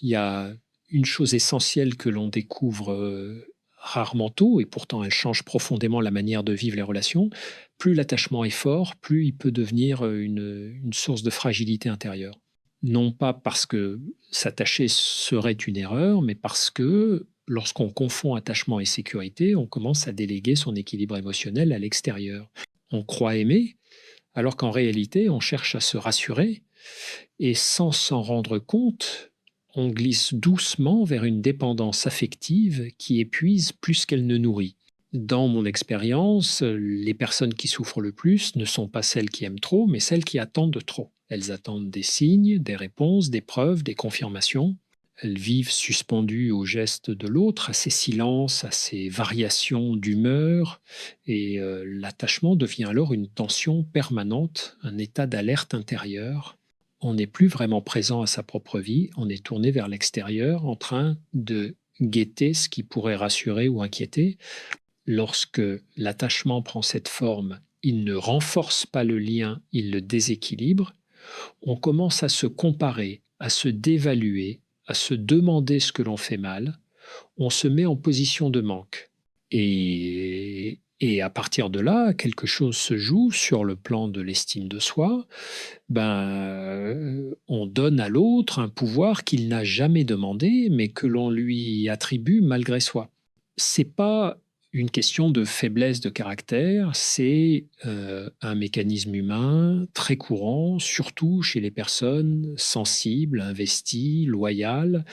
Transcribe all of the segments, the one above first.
il y a une chose essentielle que l'on découvre rarement tôt, et pourtant elle change profondément la manière de vivre les relations. Plus l'attachement est fort, plus il peut devenir une source de fragilité intérieure. Non pas parce que s'attacher serait une erreur, mais parce que lorsqu'on confond attachement et sécurité, on commence à déléguer son équilibre émotionnel à l'extérieur. On croit aimer, alors qu'en réalité, on cherche à se rassurer, et sans s'en rendre compte, on glisse doucement vers une dépendance affective qui épuise plus qu'elle ne nourrit. Dans mon expérience, les personnes qui souffrent le plus ne sont pas celles qui aiment trop, mais celles qui attendent trop. Elles attendent des signes, des réponses, des preuves, des confirmations. Elles vivent suspendues aux gestes de l'autre, à ses silences, à ses variations d'humeur, et l'attachement devient alors une tension permanente, un état d'alerte intérieure. On n'est plus vraiment présent à sa propre vie, on est tourné vers l'extérieur en train de guetter ce qui pourrait rassurer ou inquiéter. Lorsque l'attachement prend cette forme, il ne renforce pas le lien, il le déséquilibre. On commence à se comparer, à se dévaluer, à se demander ce que l'on fait mal. On se met en position de manque. Et à partir de là, quelque chose se joue sur le plan de l'estime de soi. On donne à l'autre un pouvoir qu'il n'a jamais demandé, mais que l'on lui attribue malgré soi. C'est pas une question de faiblesse de caractère, c'est un mécanisme humain très courant, surtout chez les personnes sensibles, investies, loyales.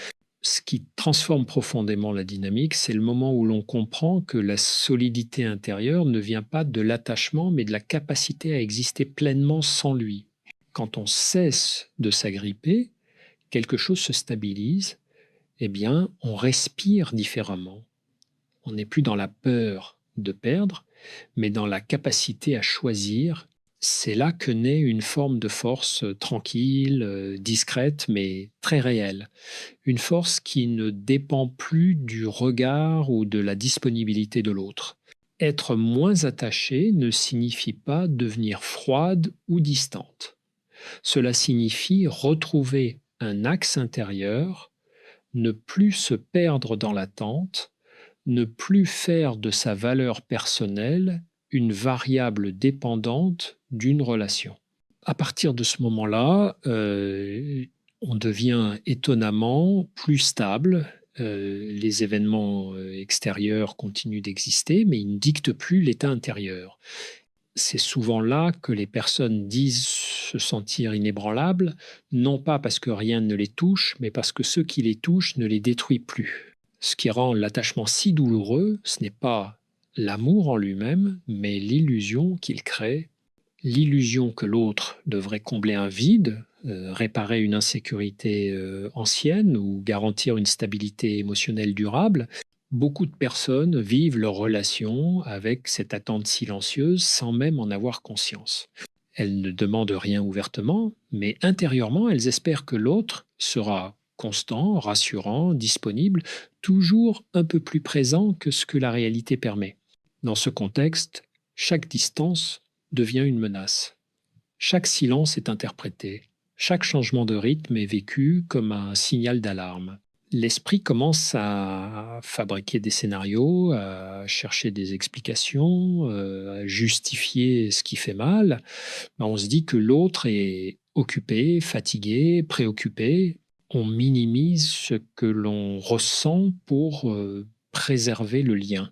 Ce qui transforme profondément la dynamique, c'est le moment où l'on comprend que la solidité intérieure ne vient pas de l'attachement, mais de la capacité à exister pleinement sans lui. Quand on cesse de s'agripper, quelque chose se stabilise, eh bien, on respire différemment. On n'est plus dans la peur de perdre, mais dans la capacité à choisir. C'est là que naît une forme de force tranquille, discrète, mais très réelle. Une force qui ne dépend plus du regard ou de la disponibilité de l'autre. Être moins attaché ne signifie pas devenir froide ou distante. Cela signifie retrouver un axe intérieur, ne plus se perdre dans l'attente, ne plus faire de sa valeur personnelle une variable dépendante d'une relation. À partir de ce moment-là, on devient étonnamment plus stable. Les événements extérieurs continuent d'exister, mais ils ne dictent plus l'état intérieur. C'est souvent là que les personnes disent se sentir inébranlables, non pas parce que rien ne les touche, mais parce que ce qui les touche ne les détruit plus. Ce qui rend l'attachement si douloureux, ce n'est pas l'amour en lui-même, mais l'illusion qu'il crée, l'illusion que l'autre devrait combler un vide, réparer une insécurité ancienne ou garantir une stabilité émotionnelle durable. Beaucoup de personnes vivent leur relation avec cette attente silencieuse sans même en avoir conscience. Elles ne demandent rien ouvertement, mais intérieurement, elles espèrent que l'autre sera constant, rassurant, disponible, toujours un peu plus présent que ce que la réalité permet. Dans ce contexte, chaque distance devient une menace. Chaque silence est interprété. Chaque changement de rythme est vécu comme un signal d'alarme. L'esprit commence à fabriquer des scénarios, à chercher des explications, à justifier ce qui fait mal. On se dit que l'autre est occupé, fatigué, préoccupé. On minimise ce que l'on ressent pour préserver le lien.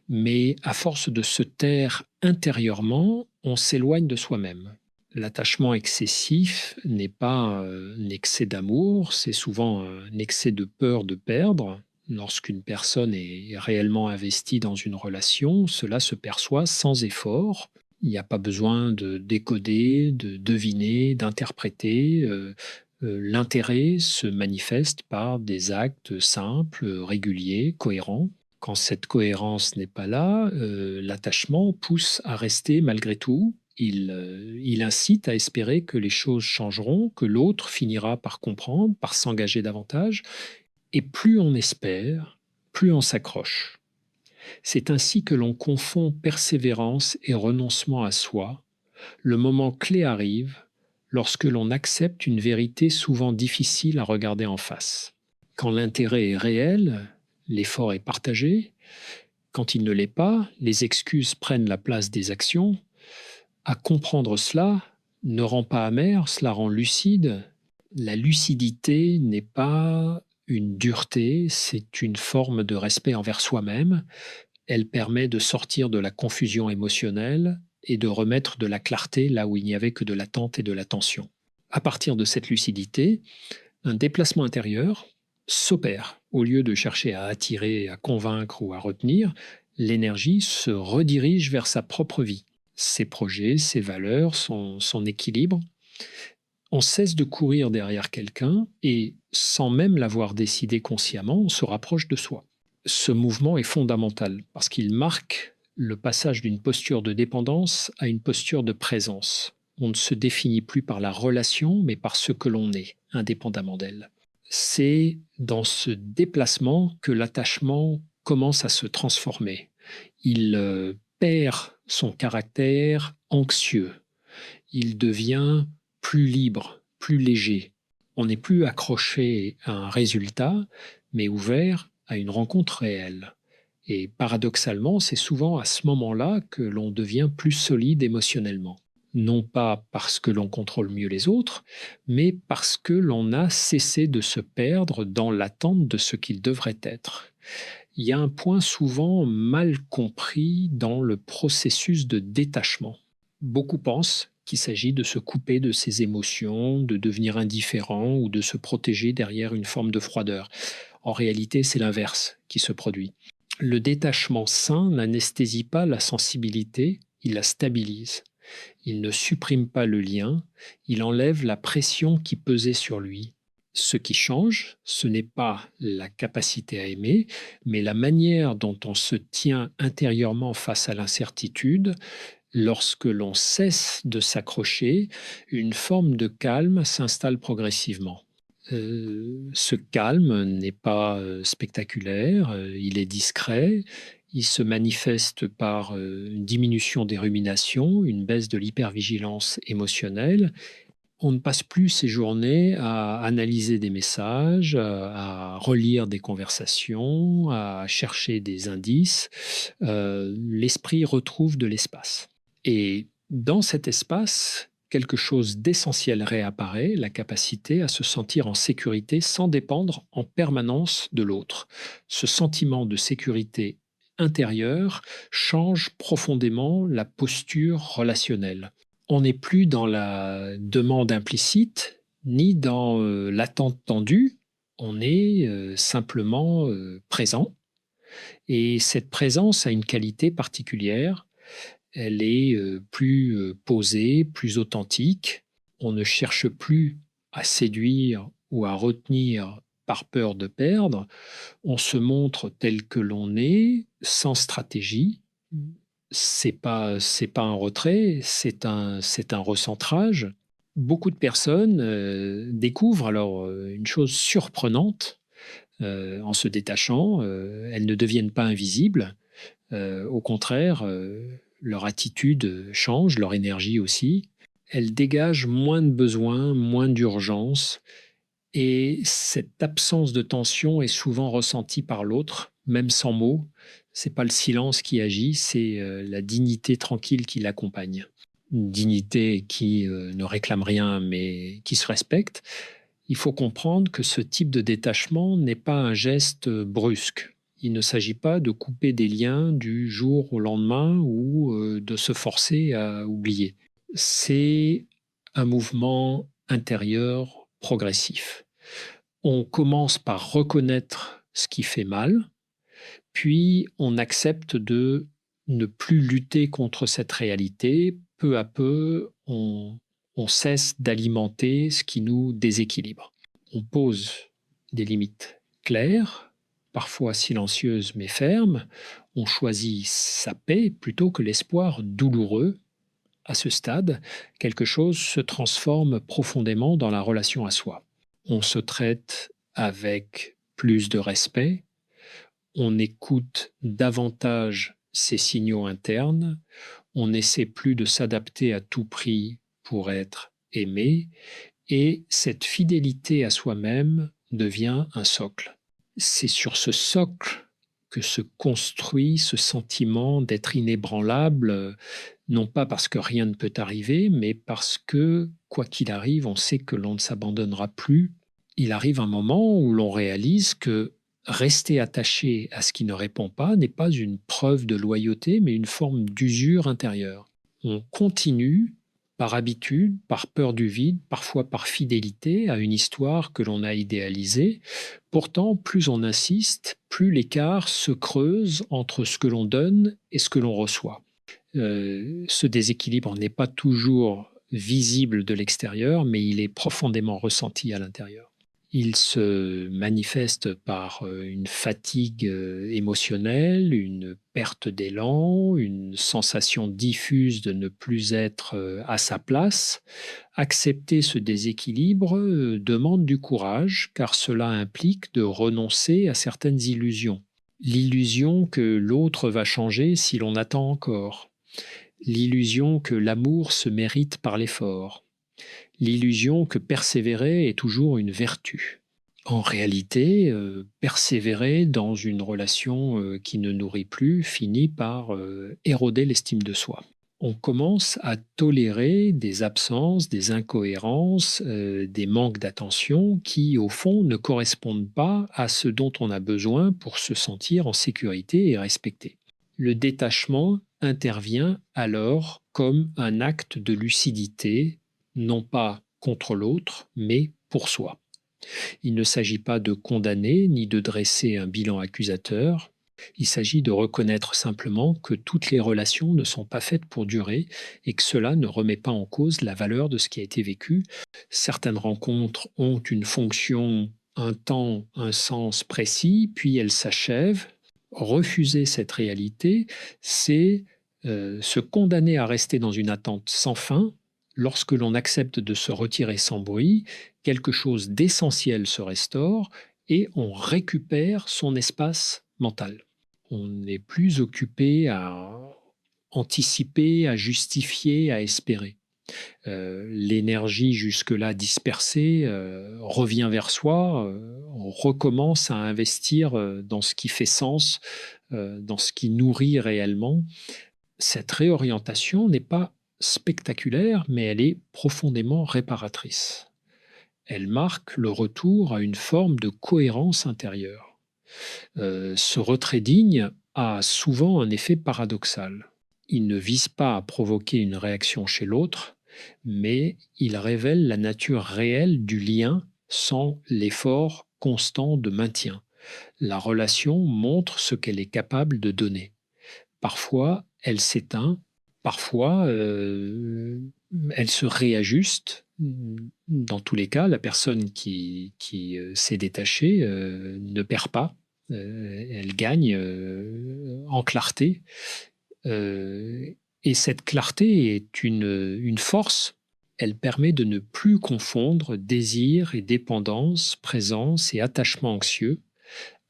Mais à force de se taire intérieurement, on s'éloigne de soi-même. L'attachement excessif n'est pas un excès d'amour, c'est souvent un excès de peur de perdre. Lorsqu'une personne est réellement investie dans une relation, cela se perçoit sans effort. Il n'y a pas besoin de décoder, de deviner, d'interpréter. L'intérêt se manifeste par des actes simples, réguliers, cohérents. Quand cette cohérence n'est pas là, l'attachement pousse à rester malgré tout. Il incite à espérer que les choses changeront, que l'autre finira par comprendre, par s'engager davantage. Et plus on espère, plus on s'accroche. C'est ainsi que l'on confond persévérance et renoncement à soi. Le moment clé arrive lorsque l'on accepte une vérité souvent difficile à regarder en face. Quand l'intérêt est réel, l'effort est partagé. Quand il ne l'est pas, les excuses prennent la place des actions. À comprendre cela ne rend pas amer, cela rend lucide. La lucidité n'est pas une dureté, c'est une forme de respect envers soi-même. Elle permet de sortir de la confusion émotionnelle et de remettre de la clarté là où il n'y avait que de l'attente et de la tension. À partir de cette lucidité, un déplacement intérieur s'opère. Au lieu de chercher à attirer, à convaincre ou à retenir, l'énergie se redirige vers sa propre vie, ses projets, ses valeurs, son équilibre. On cesse de courir derrière quelqu'un et, sans même l'avoir décidé consciemment, on se rapproche de soi. Ce mouvement est fondamental parce qu'il marque le passage d'une posture de dépendance à une posture de présence. On ne se définit plus par la relation, mais par ce que l'on est, indépendamment d'elle. C'est dans ce déplacement que l'attachement commence à se transformer. Il perd son caractère anxieux. Il devient plus libre, plus léger. On n'est plus accroché à un résultat, mais ouvert à une rencontre réelle. Et paradoxalement, c'est souvent à ce moment-là que l'on devient plus solide émotionnellement. Non pas parce que l'on contrôle mieux les autres, mais parce que l'on a cessé de se perdre dans l'attente de ce qu'il devrait être. Il y a un point souvent mal compris dans le processus de détachement. Beaucoup pensent qu'il s'agit de se couper de ses émotions, de devenir indifférent ou de se protéger derrière une forme de froideur. En réalité, c'est l'inverse qui se produit. Le détachement sain n'anesthésie pas la sensibilité, il la stabilise. Il ne supprime pas le lien, il enlève la pression qui pesait sur lui. Ce qui change, ce n'est pas la capacité à aimer, mais la manière dont on se tient intérieurement face à l'incertitude. Lorsque l'on cesse de s'accrocher, une forme de calme s'installe progressivement. Ce calme n'est pas spectaculaire, il est discret, il se manifeste par une diminution des ruminations, une baisse de l'hypervigilance émotionnelle. On ne passe plus ses journées à analyser des messages, à relire des conversations, à chercher des indices. L'esprit retrouve de l'espace. Et dans cet espace, quelque chose d'essentiel réapparaît, la capacité à se sentir en sécurité sans dépendre en permanence de l'autre. Ce sentiment de sécurité intérieure change profondément la posture relationnelle. On n'est plus dans la demande implicite, ni dans l'attente tendue, on est simplement présent. Et cette présence a une qualité particulière. Elle est plus posée, plus authentique. On ne cherche plus à séduire ou à retenir par peur de perdre. On se montre tel que l'on est, sans stratégie. C'est pas un retrait, c'est un recentrage. Beaucoup de personnes découvrent alors une chose surprenante en se détachant. Elles ne deviennent pas invisibles. Au contraire, leur attitude change, leur énergie aussi. Elles dégagent moins de besoins, moins d'urgence. Et cette absence de tension est souvent ressentie par l'autre, même sans mots. C'est pas le silence qui agit, c'est la dignité tranquille qui l'accompagne. Une dignité qui ne réclame rien, mais qui se respecte. Il faut comprendre que ce type de détachement n'est pas un geste brusque. Il ne s'agit pas de couper des liens du jour au lendemain ou de se forcer à oublier. C'est un mouvement intérieur progressif. On commence par reconnaître ce qui fait mal, puis on accepte de ne plus lutter contre cette réalité. Peu à peu, on cesse d'alimenter ce qui nous déséquilibre. On pose des limites claires, parfois silencieuses mais fermes. On choisit sa paix plutôt que l'espoir douloureux. À ce stade, quelque chose se transforme profondément dans la relation à soi. On se traite avec plus de respect, on écoute davantage ses signaux internes, on n'essaie plus de s'adapter à tout prix pour être aimé, et cette fidélité à soi-même devient un socle. C'est sur ce socle que se construit ce sentiment d'être inébranlable, non pas parce que rien ne peut arriver, mais parce que, quoi qu'il arrive, on sait que l'on ne s'abandonnera plus. Il arrive un moment où l'on réalise que rester attaché à ce qui ne répond pas n'est pas une preuve de loyauté, mais une forme d'usure intérieure. On continue par habitude, par peur du vide, parfois par fidélité à une histoire que l'on a idéalisée. Pourtant, plus on insiste, plus l'écart se creuse entre ce que l'on donne et ce que l'on reçoit. Ce déséquilibre n'est pas toujours visible de l'extérieur, mais il est profondément ressenti à l'intérieur. Il se manifeste par une fatigue émotionnelle, une perte d'élan, une sensation diffuse de ne plus être à sa place. Accepter ce déséquilibre demande du courage, car cela implique de renoncer à certaines illusions. L'illusion que l'autre va changer si l'on attend encore. L'illusion que l'amour se mérite par l'effort. L'illusion que persévérer est toujours une vertu. En réalité, persévérer dans une relation qui ne nourrit plus finit par éroder l'estime de soi. On commence à tolérer des absences, des incohérences, des manques d'attention qui, au fond, ne correspondent pas à ce dont on a besoin pour se sentir en sécurité et respecté. Le détachement intervient alors comme un acte de lucidité, non pas contre l'autre, mais pour soi. Il ne s'agit pas de condamner ni de dresser un bilan accusateur. Il s'agit de reconnaître simplement que toutes les relations ne sont pas faites pour durer et que cela ne remet pas en cause la valeur de ce qui a été vécu. Certaines rencontres ont une fonction, un temps, un sens précis, puis elles s'achèvent. Refuser cette réalité, c'est se condamner à rester dans une attente sans fin. Lorsque l'on accepte de se retirer sans bruit, quelque chose d'essentiel se restaure et on récupère son espace mental. On n'est plus occupé à anticiper, à justifier, à espérer. L'énergie jusque-là dispersée revient vers soi, on recommence à investir dans ce qui fait sens, dans ce qui nourrit réellement. Cette réorientation n'est pas spectaculaire, mais elle est profondément réparatrice. Elle marque le retour à une forme de cohérence intérieure. Ce retrait digne a souvent un effet paradoxal. Il ne vise pas à provoquer une réaction chez l'autre, mais il révèle la nature réelle du lien sans l'effort constant de maintien. La relation montre ce qu'elle est capable de donner. Parfois, elle s'éteint, parfois, elle se réajuste. Dans tous les cas, la personne qui s'est détachée ne perd pas, elle gagne en clarté. Et cette clarté est une force. Elle permet de ne plus confondre désir et dépendance, présence et attachement anxieux.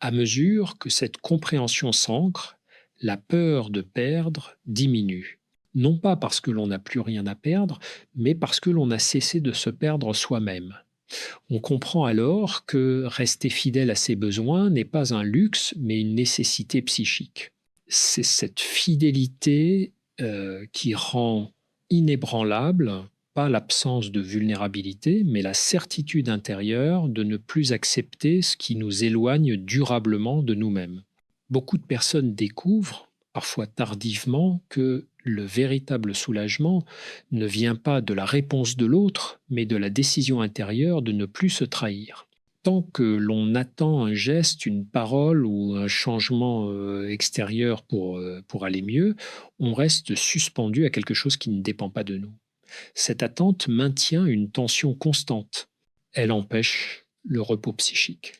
À mesure que cette compréhension s'ancre, la peur de perdre diminue. Non pas parce que l'on n'a plus rien à perdre, mais parce que l'on a cessé de se perdre soi-même. On comprend alors que rester fidèle à ses besoins n'est pas un luxe, mais une nécessité psychique. C'est cette fidélité qui rend inébranlable, pas l'absence de vulnérabilité, mais la certitude intérieure de ne plus accepter ce qui nous éloigne durablement de nous-mêmes. Beaucoup de personnes découvrent, parfois tardivement, que le véritable soulagement ne vient pas de la réponse de l'autre, mais de la décision intérieure de ne plus se trahir. Tant que l'on attend un geste, une parole ou un changement extérieur pour aller mieux, on reste suspendu à quelque chose qui ne dépend pas de nous. Cette attente maintient une tension constante. Elle empêche le repos psychique.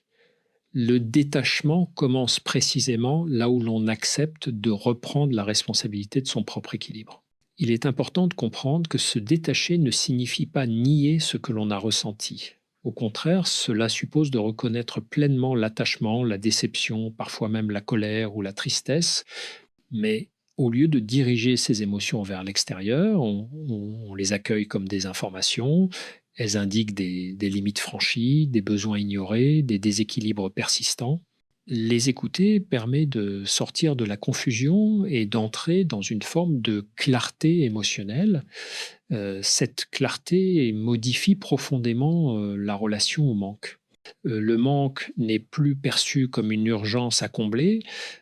Le détachement commence précisément là où l'on accepte de reprendre la responsabilité de son propre équilibre. Il est important de comprendre que se détacher ne signifie pas nier ce que l'on a ressenti. Au contraire, cela suppose de reconnaître pleinement l'attachement, la déception, parfois même la colère ou la tristesse, mais au lieu de diriger ces émotions vers l'extérieur, on les accueille comme des informations, Elles indiquent des limites franchies, des besoins ignorés, des déséquilibres persistants. Les écouter permet de sortir de la confusion et d'entrer dans une forme de clarté émotionnelle. Cette clarté modifie profondément la relation au manque. Le manque n'est plus perçu comme une urgence à combler,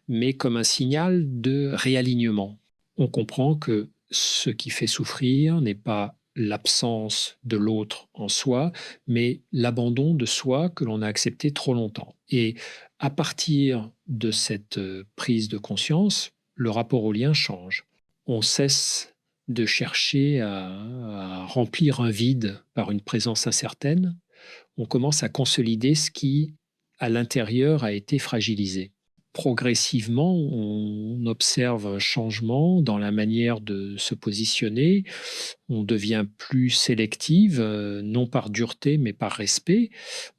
mais comme un signal de réalignement. On comprend que ce qui fait souffrir n'est pas l'absence de l'autre en soi, mais l'abandon de soi que l'on a accepté trop longtemps. Et à partir de cette prise de conscience, le rapport au lien change. On cesse de chercher à remplir un vide par une présence incertaine. On commence à consolider ce qui, à l'intérieur, a été fragilisé. Progressivement, on observe un changement dans la manière de se positionner. On devient plus sélective, non par dureté, mais par respect.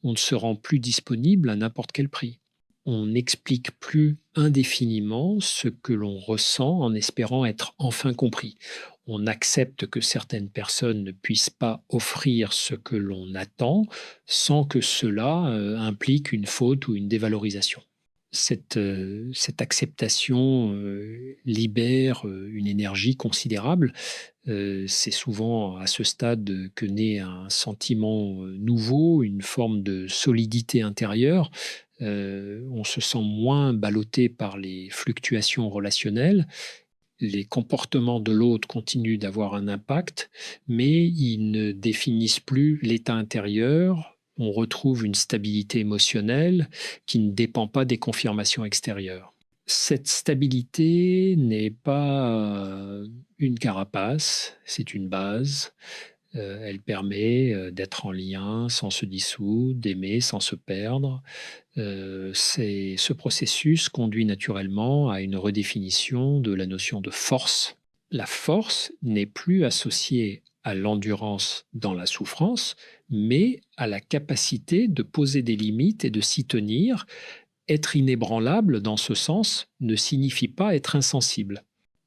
On ne se rend plus disponible à n'importe quel prix. On n'explique plus indéfiniment ce que l'on ressent en espérant être enfin compris. On accepte que certaines personnes ne puissent pas offrir ce que l'on attend sans que cela implique une faute ou une dévalorisation. Cette acceptation libère une énergie considérable. C'est souvent à ce stade que naît un sentiment nouveau, une forme de solidité intérieure. On se sent moins ballotté par les fluctuations relationnelles. Les comportements de l'autre continuent d'avoir un impact, mais ils ne définissent plus l'état intérieur. On retrouve une stabilité émotionnelle qui ne dépend pas des confirmations extérieures. Cette stabilité n'est pas une carapace, c'est une base. Elle permet d'être en lien sans se dissoudre, d'aimer sans se perdre. Ce processus conduit naturellement à une redéfinition de la notion de force. La force n'est plus associée à l'endurance dans la souffrance, mais à la capacité de poser des limites et de s'y tenir. Être inébranlable dans ce sens ne signifie pas être insensible.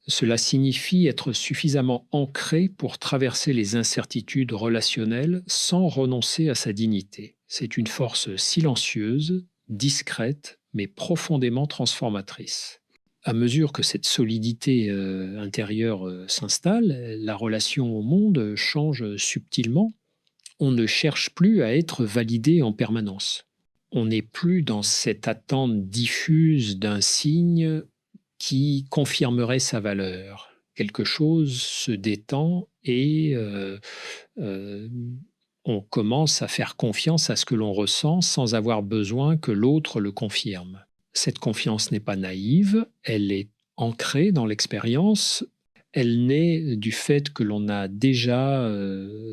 Cela signifie être suffisamment ancré pour traverser les incertitudes relationnelles sans renoncer à sa dignité. C'est une force silencieuse, discrète, mais profondément transformatrice. À mesure que cette solidité intérieure s'installe, la relation au monde change subtilement. On ne cherche plus à être validé en permanence. On n'est plus dans cette attente diffuse d'un signe qui confirmerait sa valeur. Quelque chose se détend et on commence à faire confiance à ce que l'on ressent sans avoir besoin que l'autre le confirme. Cette confiance n'est pas naïve, elle est ancrée dans l'expérience. Elle naît du fait que l'on a déjà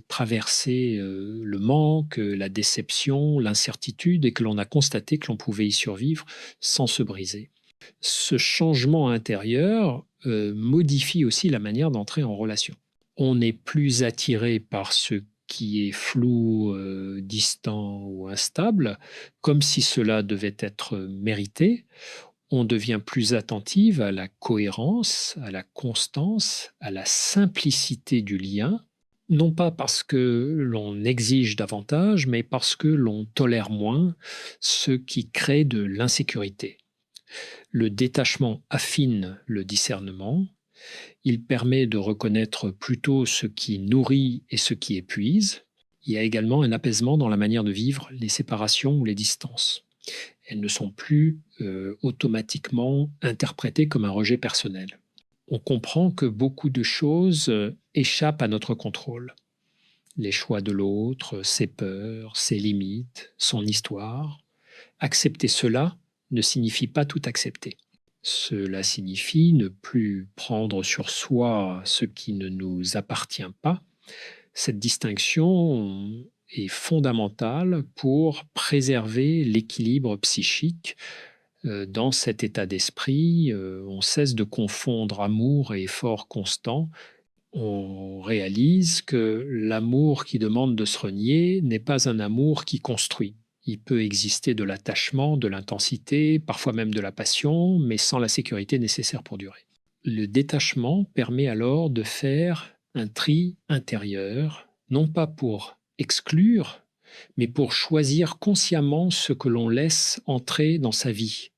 traversé le manque, la déception, l'incertitude et que l'on a constaté que l'on pouvait y survivre sans se briser. Ce changement intérieur modifie aussi la manière d'entrer en relation. On n'est plus attiré par ce qui est flou, distant ou instable, comme si cela devait être mérité. On devient plus attentive à la cohérence, à la constance, à la simplicité du lien, non pas parce que l'on exige davantage, mais parce que l'on tolère moins ce qui crée de l'insécurité. Le détachement affine le discernement. Il permet de reconnaître plutôt ce qui nourrit et ce qui épuise. Il y a également un apaisement dans la manière de vivre les séparations ou les distances. Elles ne sont plus automatiquement interprétées comme un rejet personnel. On comprend que beaucoup de choses échappent à notre contrôle. Les choix de l'autre, ses peurs, ses limites, son histoire. Accepter cela ne signifie pas tout accepter. Cela signifie ne plus prendre sur soi ce qui ne nous appartient pas. Cette distinction est fondamentale pour préserver l'équilibre psychique. Dans cet état d'esprit, on cesse de confondre amour et effort constant. On réalise que l'amour qui demande de se renier n'est pas un amour qui construit. Il peut exister de l'attachement, de l'intensité, parfois même de la passion, mais sans la sécurité nécessaire pour durer. Le détachement permet alors de faire un tri intérieur, non pas pour exclure, mais pour choisir consciemment ce que l'on laisse entrer dans sa vie.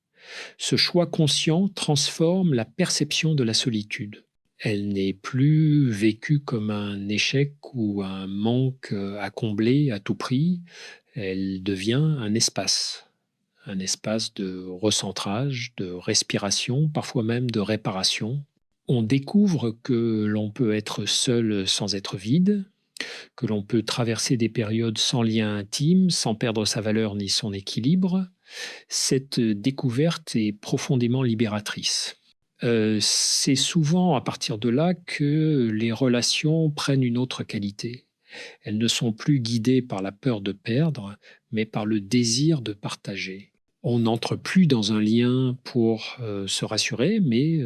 Ce choix conscient transforme la perception de la solitude. Elle n'est plus vécue comme un échec ou un manque à combler à tout prix, elle devient un espace de recentrage, de respiration, parfois même de réparation. On découvre que l'on peut être seul sans être vide, que l'on peut traverser des périodes sans lien intime, sans perdre sa valeur ni son équilibre. Cette découverte est profondément libératrice. C'est souvent à partir de là que les relations prennent une autre qualité. Elles ne sont plus guidées par la peur de perdre, mais par le désir de partager. On n'entre plus dans un lien pour se rassurer, mais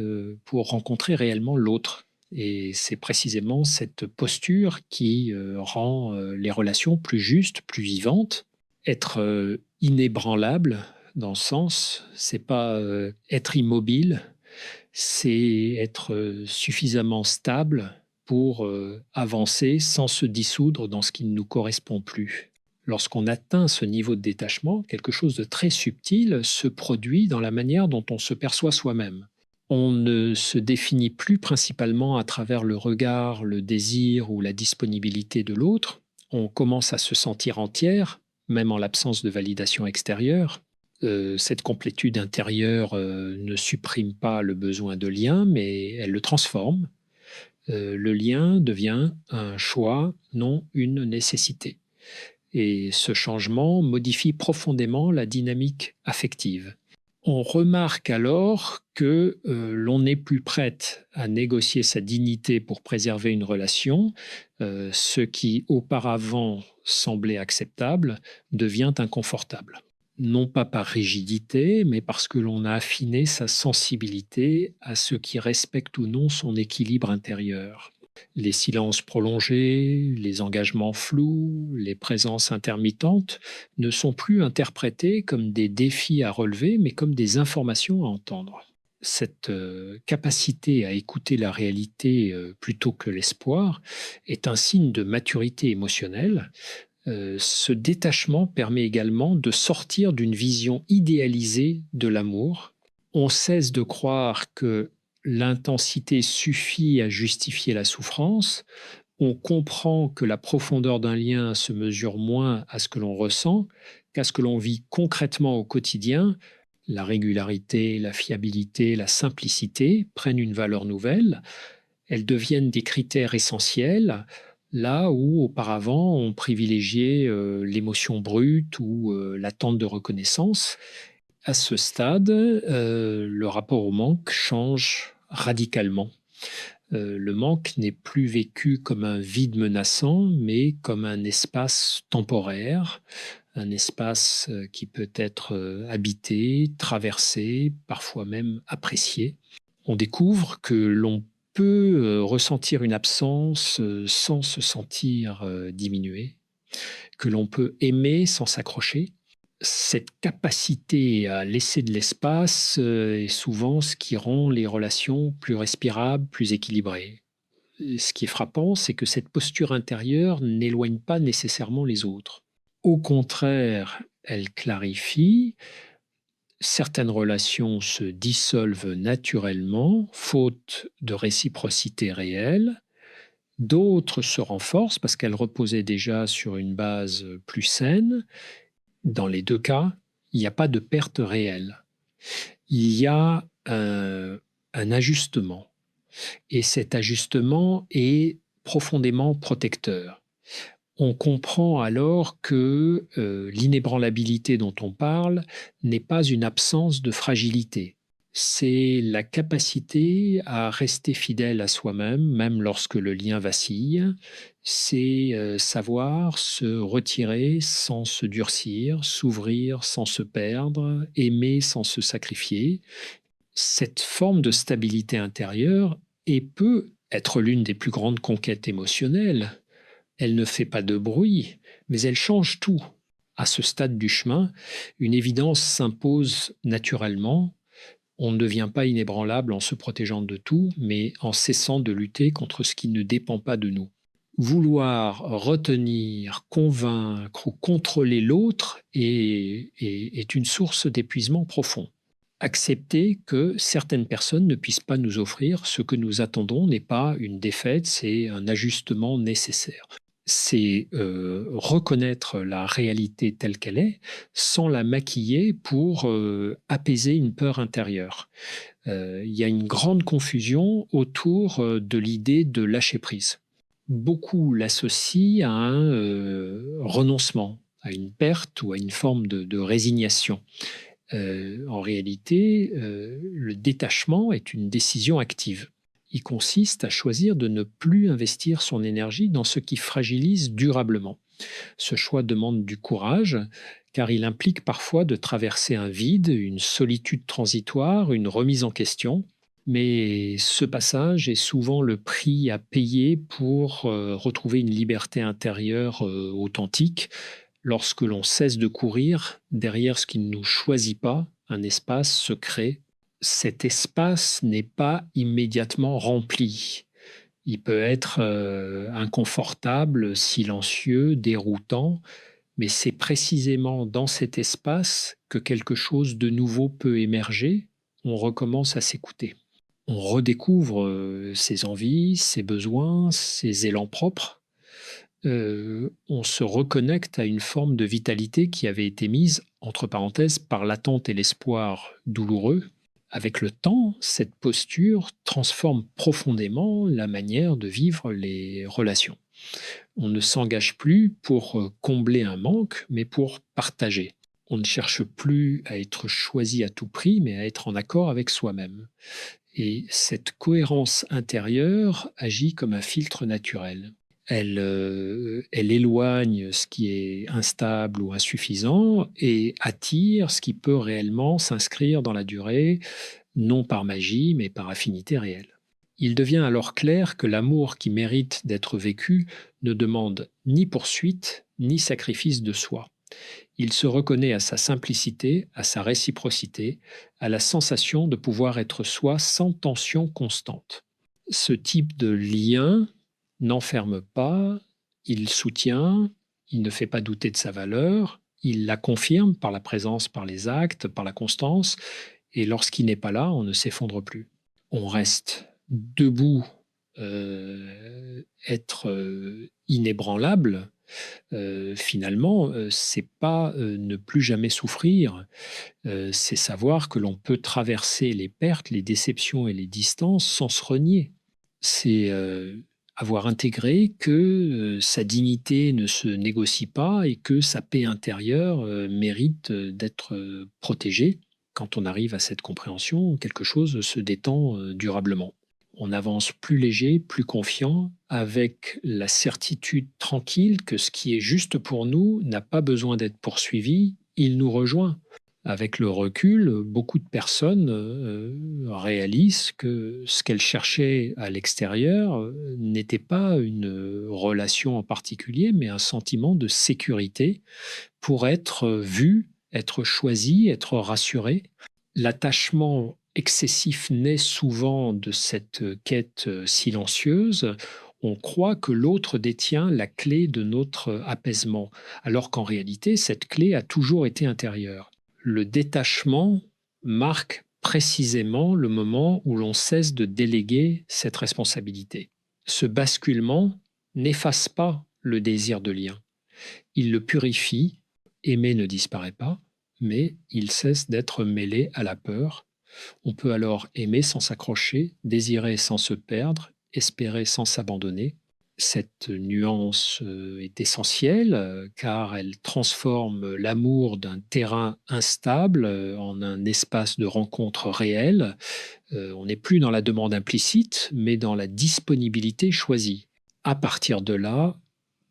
pour rencontrer réellement l'autre. Et c'est précisément cette posture qui rend les relations plus justes, plus vivantes. Être inébranlable, dans ce sens, c'est pas être immobile, c'est être suffisamment stable pour avancer sans se dissoudre dans ce qui ne nous correspond plus. Lorsqu'on atteint ce niveau de détachement, quelque chose de très subtil se produit dans la manière dont on se perçoit soi-même. On ne se définit plus principalement à travers le regard, le désir ou la disponibilité de l'autre. On commence à se sentir entière, même en l'absence de validation extérieure. Cette complétude intérieure ne supprime pas le besoin de lien, mais elle le transforme. Le lien devient un choix, non une nécessité. Et ce changement modifie profondément la dynamique affective. On remarque alors que l'on n'est plus prête à négocier sa dignité pour préserver une relation. Ce qui auparavant semblait acceptable devient inconfortable. Non pas par rigidité, mais parce que l'on a affiné sa sensibilité à ce qui respecte ou non son équilibre intérieur. Les silences prolongés, les engagements flous, les présences intermittentes ne sont plus interprétés comme des défis à relever, mais comme des informations à entendre. Cette capacité à écouter la réalité plutôt que l'espoir est un signe de maturité émotionnelle. Ce détachement permet également de sortir d'une vision idéalisée de l'amour. On cesse de croire que l'intensité suffit à justifier la souffrance. On comprend que la profondeur d'un lien se mesure moins à ce que l'on ressent qu'à ce que l'on vit concrètement au quotidien. La régularité, la fiabilité, la simplicité prennent une valeur nouvelle. Elles deviennent des critères essentiels, là où auparavant on privilégiait l'émotion brute ou l'attente de reconnaissance. À ce stade, le rapport au manque change radicalement. Le manque n'est plus vécu comme un vide menaçant, mais comme un espace temporaire, un espace qui peut être habité, traversé, parfois même apprécié. On découvre que l'on peut ressentir une absence sans se sentir diminué, que l'on peut aimer sans s'accrocher. Cette capacité à laisser de l'espace est souvent ce qui rend les relations plus respirables, plus équilibrées. Ce qui est frappant, c'est que cette posture intérieure n'éloigne pas nécessairement les autres. Au contraire, elle clarifie. Certaines relations se dissolvent naturellement, faute de réciprocité réelle. D'autres se renforcent parce qu'elles reposaient déjà sur une base plus saine. Dans les deux cas, il n'y a pas de perte réelle. Il y a un ajustement. Et cet ajustement est profondément protecteur. On comprend alors que l'inébranlabilité dont on parle n'est pas une absence de fragilité. C'est la capacité à rester fidèle à soi-même, même lorsque le lien vacille. C'est savoir se retirer sans se durcir, s'ouvrir sans se perdre, aimer sans se sacrifier. Cette forme de stabilité intérieure peut être l'une des plus grandes conquêtes émotionnelles. Elle ne fait pas de bruit, mais elle change tout. À ce stade du chemin, une évidence s'impose naturellement. On ne devient pas inébranlable en se protégeant de tout, mais en cessant de lutter contre ce qui ne dépend pas de nous. vouloir retenir, convaincre ou contrôler l'autre est une source d'épuisement profond. Accepter que certaines personnes ne puissent pas nous offrir ce que nous attendons n'est pas une défaite, c'est un ajustement nécessaire. C'est reconnaître la réalité telle qu'elle est sans la maquiller pour apaiser une peur intérieure. Il y a une grande confusion autour de l'idée de lâcher prise. Beaucoup l'associent à un renoncement, à une perte ou à une forme de résignation. En réalité, le détachement est une décision active. Il consiste à choisir de ne plus investir son énergie dans ce qui fragilise durablement. Ce choix demande du courage, car il implique parfois de traverser un vide, une solitude transitoire, une remise en question. Mais ce passage est souvent le prix à payer pour retrouver une liberté intérieure authentique. Lorsque l'on cesse de courir derrière ce qui ne nous choisit pas, un espace se crée. Cet espace n'est pas immédiatement rempli. Il peut être inconfortable, silencieux, déroutant, mais c'est précisément dans cet espace que quelque chose de nouveau peut émerger. On recommence à s'écouter. On redécouvre ses envies, ses besoins, ses élans propres. On se reconnecte à une forme de vitalité qui avait été mise, entre parenthèses, par l'attente et l'espoir douloureux. Avec le temps, cette posture transforme profondément la manière de vivre les relations. On ne s'engage plus pour combler un manque, mais pour partager. On ne cherche plus à être choisi à tout prix, mais à être en accord avec soi-même. Et cette cohérence intérieure agit comme un filtre naturel. Elle éloigne ce qui est instable ou insuffisant et attire ce qui peut réellement s'inscrire dans la durée, non par magie, mais par affinité réelle. Il devient alors clair que l'amour qui mérite d'être vécu ne demande ni poursuite, ni sacrifice de soi. Il se reconnaît à sa simplicité, à sa réciprocité, à la sensation de pouvoir être soi sans tension constante. Ce type de lien n'enferme pas, il soutient, il ne fait pas douter de sa valeur, il la confirme par la présence, par les actes, par la constance, et lorsqu'il n'est pas là, on ne s'effondre plus. On reste debout, être inébranlable. Finalement, c'est pas ne plus jamais souffrir, c'est savoir que l'on peut traverser les pertes, les déceptions et les distances sans se renier. C'est avoir intégré que sa dignité ne se négocie pas et que sa paix intérieure mérite d'être protégée. Quand on arrive à cette compréhension, quelque chose se détend durablement. On avance plus léger, plus confiant, avec la certitude tranquille que ce qui est juste pour nous n'a pas besoin d'être poursuivi, il nous rejoint. Avec le recul, beaucoup de personnes réalisent que ce qu'elles cherchaient à l'extérieur n'était pas une relation en particulier, mais un sentiment de sécurité pour être vu, être choisi, être rassuré. L'attachement excessif naît souvent de cette quête silencieuse. On croit que l'autre détient la clé de notre apaisement, alors qu'en réalité, cette clé a toujours été intérieure. Le détachement marque précisément le moment où l'on cesse de déléguer cette responsabilité. Ce basculement n'efface pas le désir de lien. Il le purifie, aimer ne disparaît pas, mais il cesse d'être mêlé à la peur. On peut alors aimer sans s'accrocher, désirer sans se perdre, espérer sans s'abandonner. Cette nuance est essentielle car elle transforme l'amour d'un terrain instable en un espace de rencontre réelle. On n'est plus dans la demande implicite, mais dans la disponibilité choisie. À partir de là,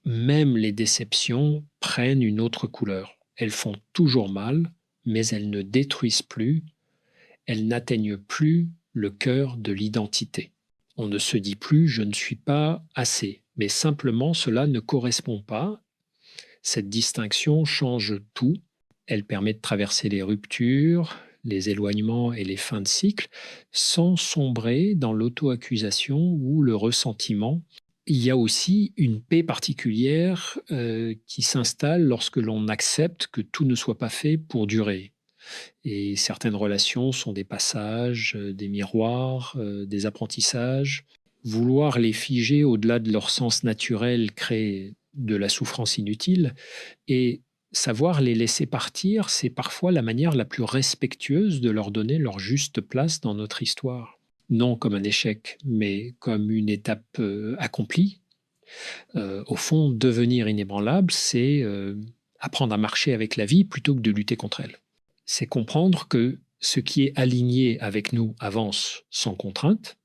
même les déceptions prennent une autre couleur. Elles font toujours mal, mais elles ne détruisent plus, elles n'atteignent plus le cœur de l'identité. On ne se dit plus je ne suis pas assez, mais simplement cela ne correspond pas. Cette distinction change tout. Elle permet de traverser les ruptures, les éloignements et les fins de cycle sans sombrer dans l'auto-accusation ou le ressentiment. il y a aussi une paix particulière qui s'installe lorsque l'on accepte que tout ne soit pas fait pour durer. Et certaines relations sont des passages, des miroirs, des apprentissages. Vouloir les figer au-delà de leur sens naturel crée de la souffrance inutile. Et savoir les laisser partir, c'est parfois la manière la plus respectueuse de leur donner leur juste place dans notre histoire. Non comme un échec, mais comme une étape accomplie. Au fond, devenir inébranlable, c'est apprendre à marcher avec la vie plutôt que de lutter contre elle. C'est comprendre que ce qui est aligné avec nous avance sans contrainte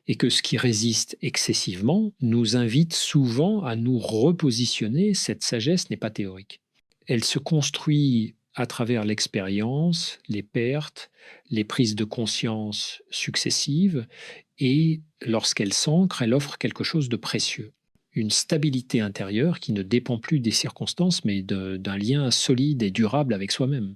et que ce qui résiste excessivement nous invite souvent à nous repositionner. Cette sagesse n'est pas théorique. Elle se construit à travers l'expérience, les pertes, les prises de conscience successives, et lorsqu'elle s'ancre, elle offre quelque chose de précieux. Une stabilité intérieure qui ne dépend plus des circonstances, mais d'un lien solide et durable avec soi-même.